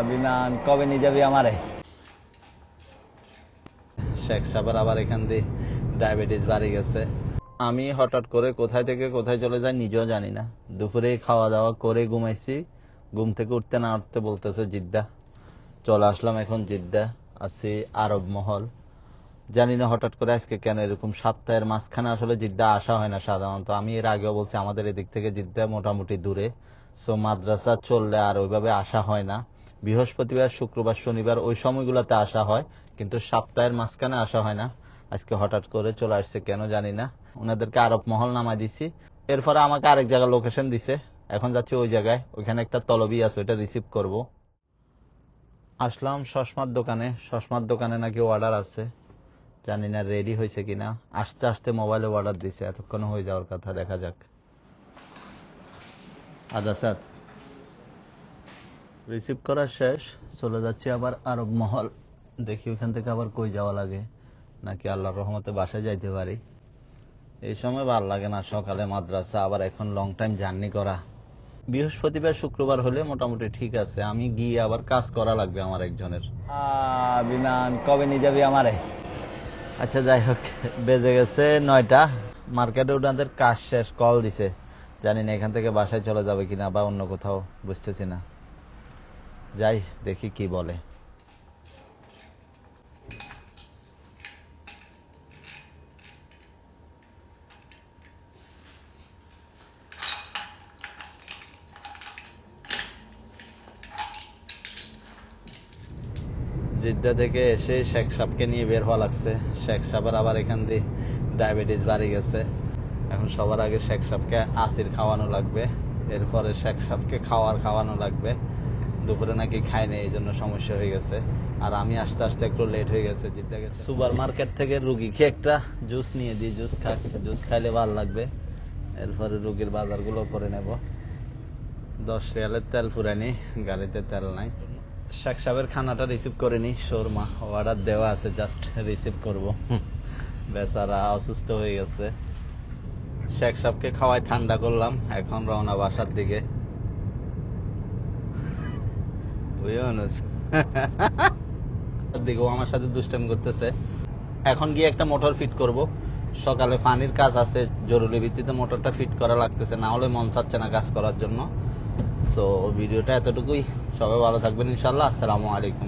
বিমান কবে নিয়ে যাবি আমারে? শেখ সাহেবের আবার এখান দিয়ে ডায়াবেটিস বাড়ি গেছে। আমি হঠাৎ করে কোথায় থেকে কোথায় চলে যাই নিজেও জানি না। দুপুরে খাওয়া দাওয়া করে ঘুমাইছি, ঘুম থেকে উঠতে না উঠতে বলতেছে জিদ্দা। চলে আসলাম এখন জিদ্দা, আছি আরব মহল। জানি না হঠাৎ করে আজকে কেন এরকম, সপ্তাহের মাঝখানে আসলে জিদ্দা আসা হয় না সাধারণত। আমি এর আগেও বলছি আমাদের এদিক থেকে জিদ্দা মোটামুটি দূরে, সো মাদ্রাসা চললে আর ওইভাবে আসা হয় না। বৃহস্পতিবার, শুক্রবার, শনিবার ওই সময়গুলোতে আসা হয়, কিন্তু সপ্তাহের মাঝখানে আসা হয় না। আজকে হঠাৎ করে চলে আসছে কেন জানি না। ওনাদেরকে আরব মহল নামাই দিছি, এরপরে আমাকে আরেক জায়গায় লোকেশন দিছে। এখন যাচ্ছি ওই জায়গায়, ওইখানে একটা তলবি আছে, ওইটা রিসিভ করব। আসলাম চশমার দোকানে নাকি অর্ডার আছে, জানি না রেডি হয়েছে কিনা। আস্তে আস্তে মোবাইলে অর্ডার দিছে, এতক্ষণ হয়ে যাওয়ার কথা, দেখা যাক। আদা স্যার, রিসিভ করা শেষ, চলে যাচ্ছি আবার আরব মহল। দেখি ওইখান থেকে আবার কই যাওয়া লাগে, নাকি আল্লাহর রহমতে বাসায় যাইতে পারি। এই সময় ভালো লাগে না, সকালে মাদ্রাসা, আবার এখন লং টাইম জার্নি করা। বৃহস্পতিবার শুক্রবার হলে মোটামুটি ঠিক আছে, আমি গিয়ে আবার কাজ করা লাগবে আমার একজনের। বিমান কবে নিয়ে যাবি আমারে? আচ্ছা যাই হোক, বেজে গেছে 9টা। মার্কেটে ওনাদের কাজ শেষ, কল দিছে। জানি না এখান থেকে বাসায় চলে যাবে কিনা বা অন্য কোথাও, বুঝতেছি না। যাই দেখি কি বলে। জিদ্দা থেকে এসে শেখ সাহেবকে নিয়ে বের হওয়া লাগছে। শেখ সাহেবের আবার এখান দিয়ে ডায়াবেটিস বাড়ি গেছে। এখন সবার আগে শেখ সাহেবকে আসির খাওয়ানো লাগবে, এরপরে শেখ সাহেবকে খাওয়ানো লাগবে। দুপুরে নাকি খায়নি, এই জন্য সমস্যা হয়ে গেছে। আর আমি আস্তে আস্তে একটু লেট হয়ে গেছে। জিদ্দা গেছে সুপার মার্কেট থেকে রুগীকে একটা জুস নিয়ে দিই, জুস খাইলে ভালো লাগবে। এরপরে রুগীর বাজারগুলো করে নেব। 10 রিয়ালের তেল ফুরায়নি, গাড়িতে তেল নাই। শেখ সাহেবের খানাটা রিসিভ করে নি, শর্মা অর্ডার দেওয়া আছে, জাস্ট রিসিভ করব। বেচারা অসুস্থ হয়ে গেছে। শেখ সাহেবকে খাওয়াই ঠান্ডা করলাম, এখন রওনা বাসার দিকে। দিকেও আমার সাথে দুষ্টামি করতেছে। এখন গিয়ে একটা মোটর ফিট করব, সকালে পানির কাজ আছে, জরুরি ভিত্তিতে মোটরটা ফিট করা লাগতেছে, না হলে মন চাচ্ছে না কাজ করার জন্য। সো ভিডিওটা এতটুকুই, সবাই ভালো থাকবেন ইনশাআল্লাহ। আসসালামু আলাইকুম।